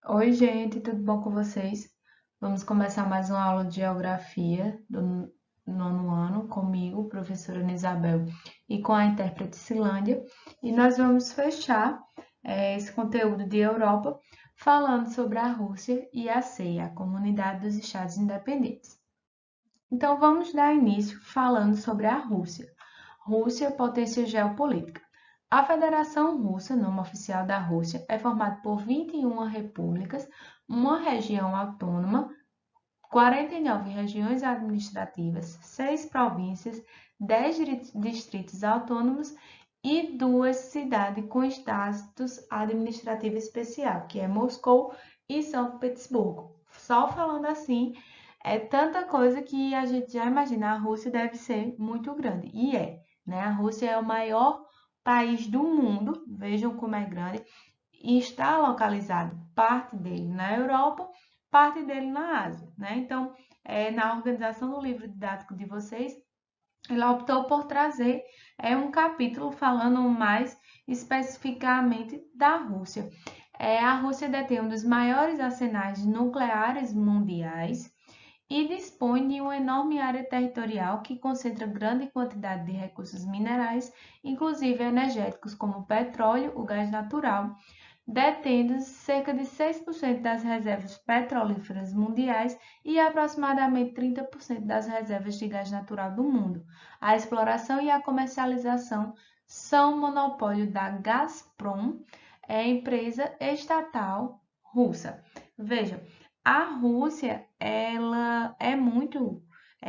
Oi, gente, tudo bom com vocês? Vamos começar mais uma aula de geografia do nono ano comigo, professora Ana Isabel, e com a intérprete Silândia. E nós vamos fechar esse conteúdo de Europa falando sobre a Rússia e a CEI, a Comunidade dos Estados Independentes. Então, vamos dar início falando sobre a Rússia. Rússia, potência geopolítica. A Federação Russa, nome oficial da Rússia, é formada por 21 repúblicas, uma região autônoma, 49 regiões administrativas, 6 províncias, 10 distritos autônomos e duas cidades com status administrativo especial, que é Moscou e São Petersburgo. Só falando assim, é tanta coisa que a gente já imagina, a Rússia deve ser muito grande. E é, né? A Rússia é o maior país do mundo, vejam como é grande, e está localizado parte dele na Europa, parte dele na Ásia, né? Então, na organização do livro didático de vocês, ela optou por trazer um capítulo falando mais especificamente da Rússia. A Rússia detém um dos maiores arsenais nucleares mundiais e dispõe de uma enorme área territorial que concentra grande quantidade de recursos minerais, inclusive energéticos como o petróleo, o gás natural, detendo cerca de 6% das reservas petrolíferas mundiais e aproximadamente 30% das reservas de gás natural do mundo. A exploração e a comercialização são monopólio da Gazprom, empresa estatal russa. Veja, a Rússia, ela é muito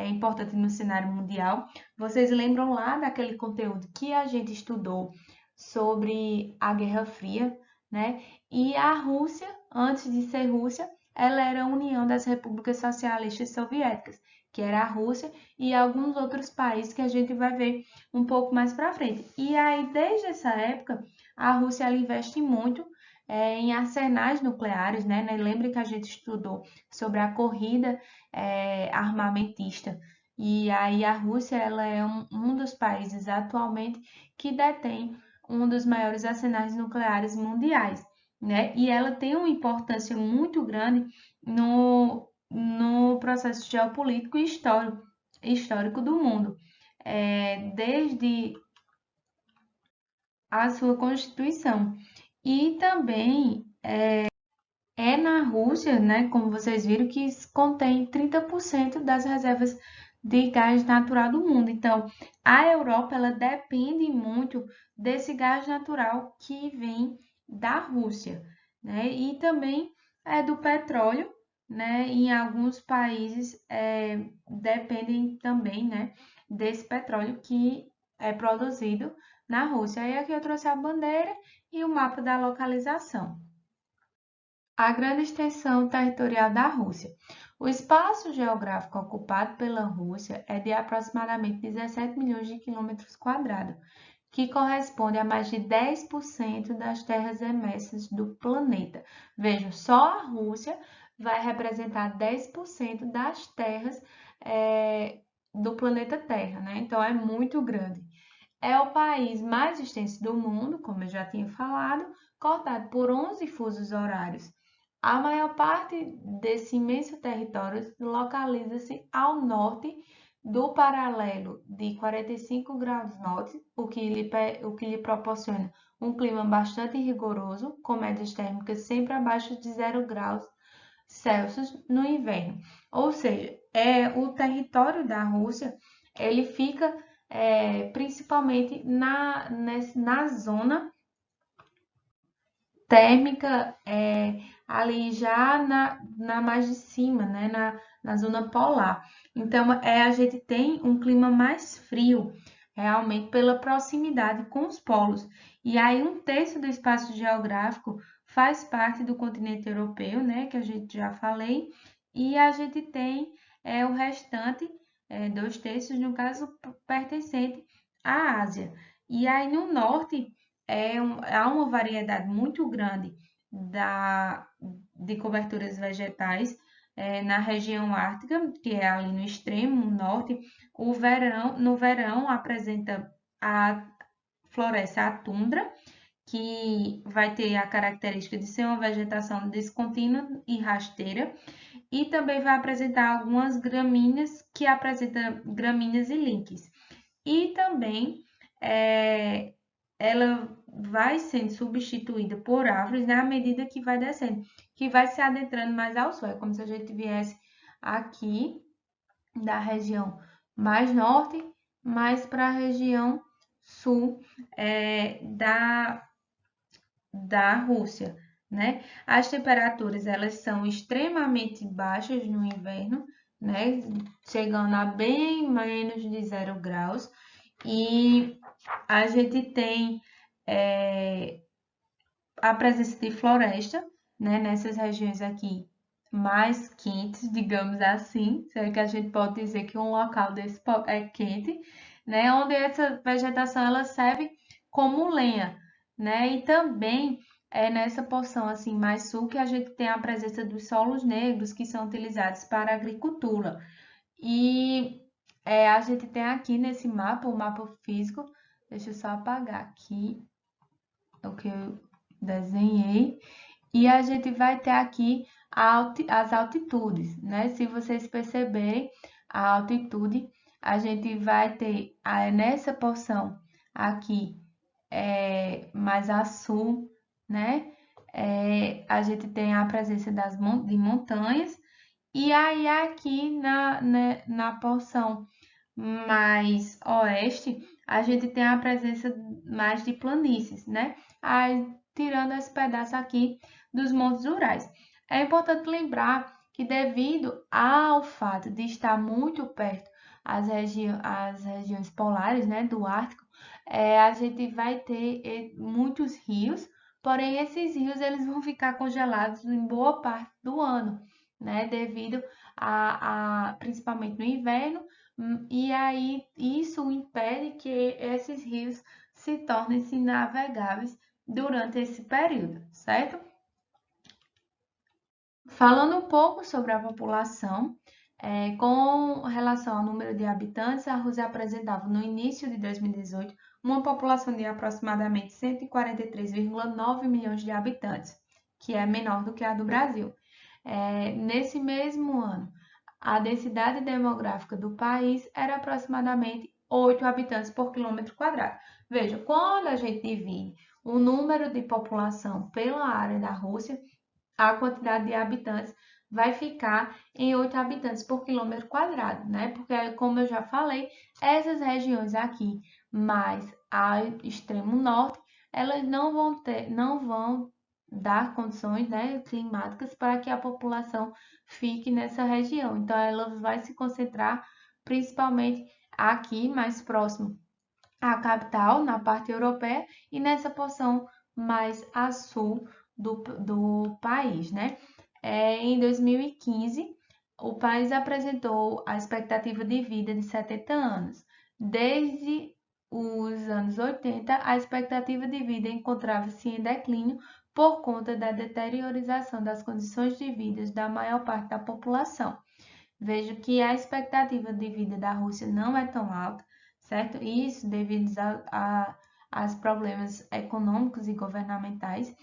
importante no cenário mundial. Vocês lembram lá daquele conteúdo que a gente estudou sobre a Guerra Fria, né? E a Rússia, antes de ser Rússia, ela era a União das Repúblicas Socialistas Soviéticas, que era a Rússia e alguns outros países que a gente vai ver um pouco mais para frente. E aí, desde essa época, a Rússia ela investe muito em arsenais nucleares, né? Lembre que a gente estudou sobre a corrida armamentista. E aí a Rússia ela é um dos países atualmente que detém um dos maiores arsenais nucleares mundiais, né? E ela tem uma importância muito grande no processo geopolítico e histórico do mundo, desde a sua constituição. E também é na Rússia, né, como vocês viram, que contém 30% das reservas de gás natural do mundo. Então, a Europa ela depende muito desse gás natural que vem da Rússia, né? E também do petróleo, né? Em alguns países dependem também, né, desse petróleo que é produzido na Rússia. Aí aqui eu trouxe a bandeira e o mapa da localização. A grande extensão territorial da Rússia. O espaço geográfico ocupado pela Rússia é de aproximadamente 17 milhões de quilômetros quadrados, que corresponde a mais de 10% das terras emersas do planeta. Vejam, só a Rússia vai representar 10% das terras do planeta Terra, né? Então é muito grande. É o país mais extenso do mundo, como eu já tinha falado, cortado por 11 fusos horários. A maior parte desse imenso território localiza-se ao norte do paralelo de 45 graus norte, o que lhe proporciona um clima bastante rigoroso, com médias térmicas sempre abaixo de 0 graus Celsius no inverno. Ou seja, o território da Rússia ele fica principalmente na zona térmica ali já na mais de cima, né, na zona polar. Então, a gente tem um clima mais frio, realmente pela proximidade com os polos. E aí, um terço do espaço geográfico faz parte do continente europeu, né, que a gente já falei, e a gente tem o restante, 2 terços, no caso, pertencente à Ásia. E aí, no norte, há uma variedade muito grande de coberturas vegetais na região ártica, que é ali no extremo norte. No verão apresenta a floresta a tundra, que vai ter a característica de ser uma vegetação descontínua e rasteira, e também vai apresentar algumas gramíneas, que apresentam gramíneas e líquens. E também ela vai sendo substituída por árvores na medida que vai descendo, que vai se adentrando mais ao sul. É como se a gente viesse aqui da região mais norte, mais para a região sul da Rússia, né? As temperaturas elas são extremamente baixas no inverno, né? Chegando a bem menos de 0 graus. E a gente tem a presença de floresta, né? Nessas regiões aqui mais quentes, digamos assim, se é que a gente pode dizer que um local desse é quente, né? Onde essa vegetação ela serve como lenha, né? E também é nessa porção assim mais sul que a gente tem a presença dos solos negros que são utilizados para a agricultura. E a gente tem aqui nesse mapa, o mapa físico, deixa eu só apagar aqui o que eu desenhei. E a gente vai ter aqui as altitudes, né? Se vocês perceberem a altitude, a gente vai ter nessa porção aqui mais a sul, né? A gente tem a presença de montanhas. E aí aqui na porção mais oeste, a gente tem a presença mais de planícies, né? Aí, tirando esse pedaço aqui dos montes Urais. É importante lembrar que devido ao fato de estar muito perto as regiões polares, né, do Ártico, a gente vai ter muitos rios, porém esses rios eles vão ficar congelados em boa parte do ano, né, devido principalmente no inverno, e aí isso impede que esses rios se tornem-se navegáveis durante esse período, certo? Falando um pouco sobre a população, com relação ao número de habitantes, a Rússia apresentava no início de 2018 uma população de aproximadamente 143,9 milhões de habitantes, que é menor do que a do Brasil. Nesse mesmo ano, a densidade demográfica do país era aproximadamente 8 habitantes por quilômetro quadrado. Veja, quando a gente divide o número de população pela área da Rússia, a quantidade de habitantes vai ficar em 8 habitantes por quilômetro quadrado, né? Porque, como eu já falei, essas regiões aqui mais ao extremo norte, elas não vão dar condições, né, climáticas para que a população fique nessa região. Então, ela vai se concentrar principalmente aqui, mais próximo à capital, na parte europeia, e nessa porção mais a sul do país, né? Em 2015, o país apresentou a expectativa de vida de 70 anos. Desde os anos 80, a expectativa de vida encontrava-se em declínio por conta da deteriorização das condições de vida da maior parte da população. Vejo que a expectativa de vida da Rússia não é tão alta, certo? Isso devido aos problemas econômicos e governamentais.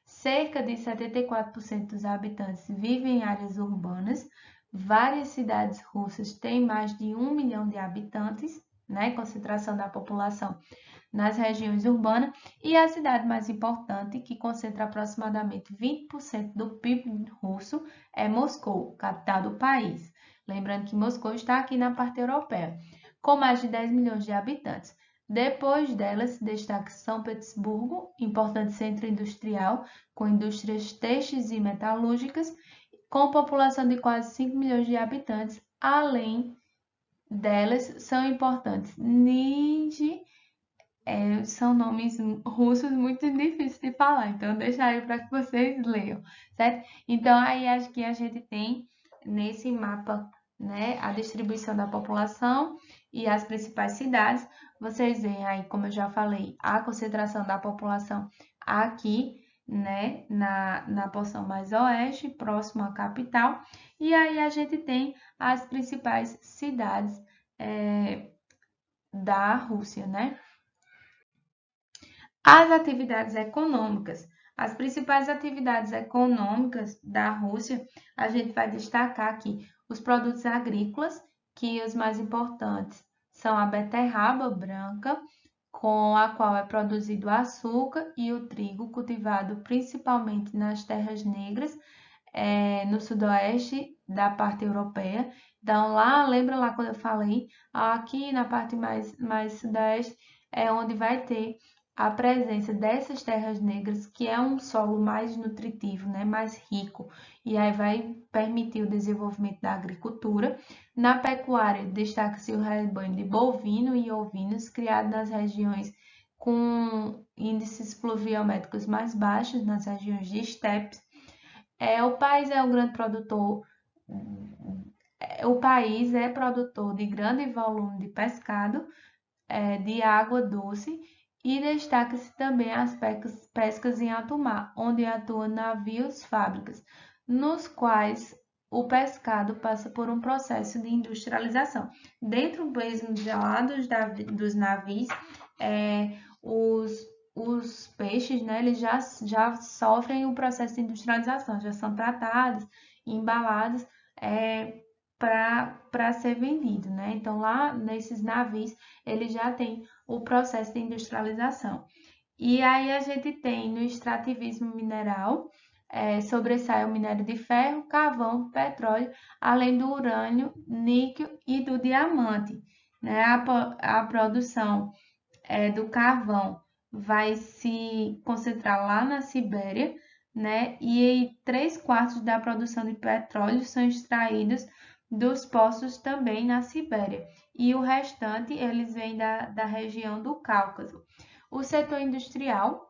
Cerca de 74% dos habitantes vivem em áreas urbanas. Várias cidades russas têm mais de 1 milhão de habitantes, né? Concentração da população nas regiões urbanas. E a cidade mais importante, que concentra aproximadamente 20% do PIB russo, é Moscou, capital do país. Lembrando que Moscou está aqui na parte europeia, com mais de 10 milhões de habitantes. Depois dela se destaca São Petersburgo, importante centro industrial, com indústrias têxteis e metalúrgicas, com população de quase 5 milhões de habitantes. Além delas, são importantes Nizhny, são nomes russos muito difíceis de falar, então deixa aí para que vocês leiam, certo? Então, aí acho que a gente tem nesse mapa, né, a distribuição da população e as principais cidades. Vocês veem aí, como eu já falei, a concentração da população aqui, né, na porção mais oeste, próximo à capital. E aí a gente tem as principais cidades da Rússia, né? As atividades econômicas. As principais atividades econômicas da Rússia, a gente vai destacar aqui os produtos agrícolas, que os mais importantes são a beterraba branca, com a qual é produzido o açúcar e o trigo, cultivado principalmente nas terras negras, no sudoeste da parte europeia. Então, lembra lá quando eu falei, aqui na parte mais sudeste é onde vai ter a presença dessas terras negras, que é um solo mais nutritivo, né, mais rico, e aí vai permitir o desenvolvimento da agricultura. Na pecuária, destaca-se o rebanho de bovino e ovinos, criado nas regiões com índices pluviométricos mais baixos, nas regiões de estepes. O país é um grande produtor, o país é produtor de grande volume de pescado, de água doce, e destaca-se também as pescas em alto mar, onde atuam navios fábricas, nos quais o pescado passa por um processo de industrialização. Dentro mesmo de lá dos navios, os peixes, né, eles já sofrem o processo de industrialização, já são tratados, embalados para ser vendido, né? Então, lá nesses navios, eles já têm o processo de industrialização. E aí a gente tem no extrativismo mineral, sobressai o minério de ferro, carvão, petróleo, além do urânio, níquel e do diamante, né? A produção do carvão vai se concentrar lá na Sibéria, né? E 3/4 da produção de petróleo são extraídos dos poços também na Sibéria. E o restante, eles vêm da região do Cáucaso. O setor industrial,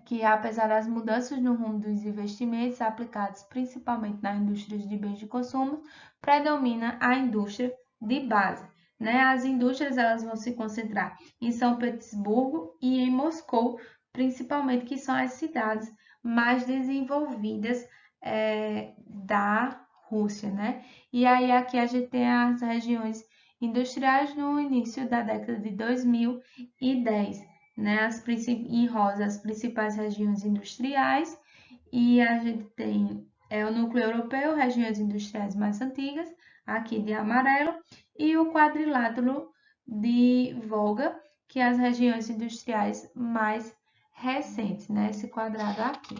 que apesar das mudanças no rumo dos investimentos aplicados principalmente na indústria de bens de consumo, predomina a indústria de base. Né? As indústrias elas vão se concentrar em São Petersburgo e em Moscou, principalmente, que são as cidades mais desenvolvidas da Rússia. Né? E aí aqui a gente tem as regiões industriais no início da década de 2010. Né, em rosa as principais regiões industriais, e a gente tem o núcleo europeu, regiões industriais mais antigas, aqui de amarelo, e o quadrilátero de Volga, que é as regiões industriais mais recentes, né, esse quadrado aqui.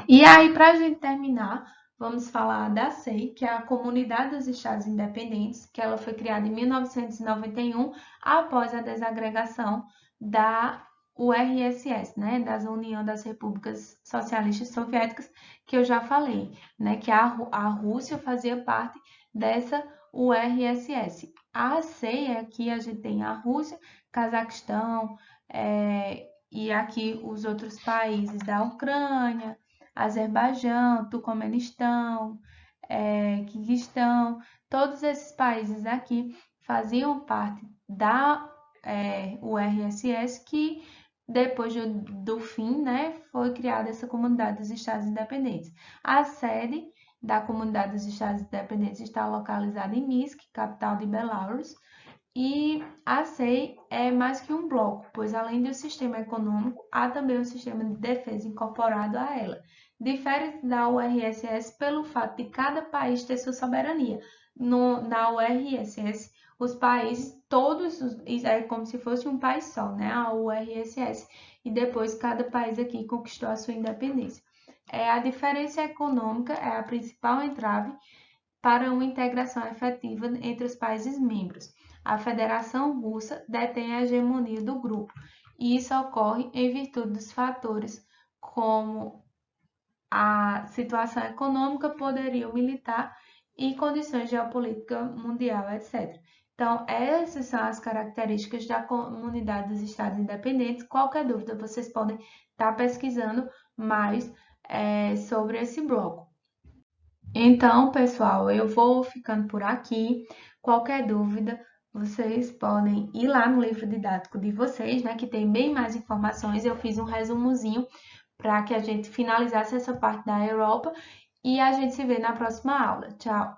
E aí, para a gente terminar, vamos falar da CEI, que é a Comunidade dos Estados Independentes, que ela foi criada em 1991, após a desagregação da URSS, né, da União das Repúblicas Socialistas Soviéticas, que eu já falei, né, que a Rússia fazia parte dessa URSS. A CEI, aqui a gente tem a Rússia, Cazaquistão, e aqui os outros países da Ucrânia, Azerbaijão, Turcomenistão, Quirguistão, todos esses países aqui faziam parte da URSS, que depois do fim, né, foi criada essa Comunidade dos Estados Independentes. A sede da Comunidade dos Estados Independentes está localizada em Minsk, capital de Belarus, e a CEI é mais que um bloco, pois além do sistema econômico, há também um sistema de defesa incorporado a ela. Difere da URSS pelo fato de cada país ter sua soberania. Na URSS, os países, todos, é como se fosse um país só, né? A URSS. E depois cada país aqui conquistou a sua independência. A diferença econômica é a principal entrave para uma integração efetiva entre os países membros. A Federação Russa detém a hegemonia do grupo, e isso ocorre em virtude dos fatores como a situação econômica, poderio militar e condições geopolíticas mundial, etc. Então, essas são as características da Comunidade dos Estados Independentes. Qualquer dúvida, vocês podem estar pesquisando mais sobre esse bloco. Então, pessoal, eu vou ficando por aqui. Qualquer dúvida, vocês podem ir lá no livro didático de vocês, né, que tem bem mais informações. Eu fiz um resumozinho para que a gente finalizasse essa parte da Europa e a gente se vê na próxima aula. Tchau!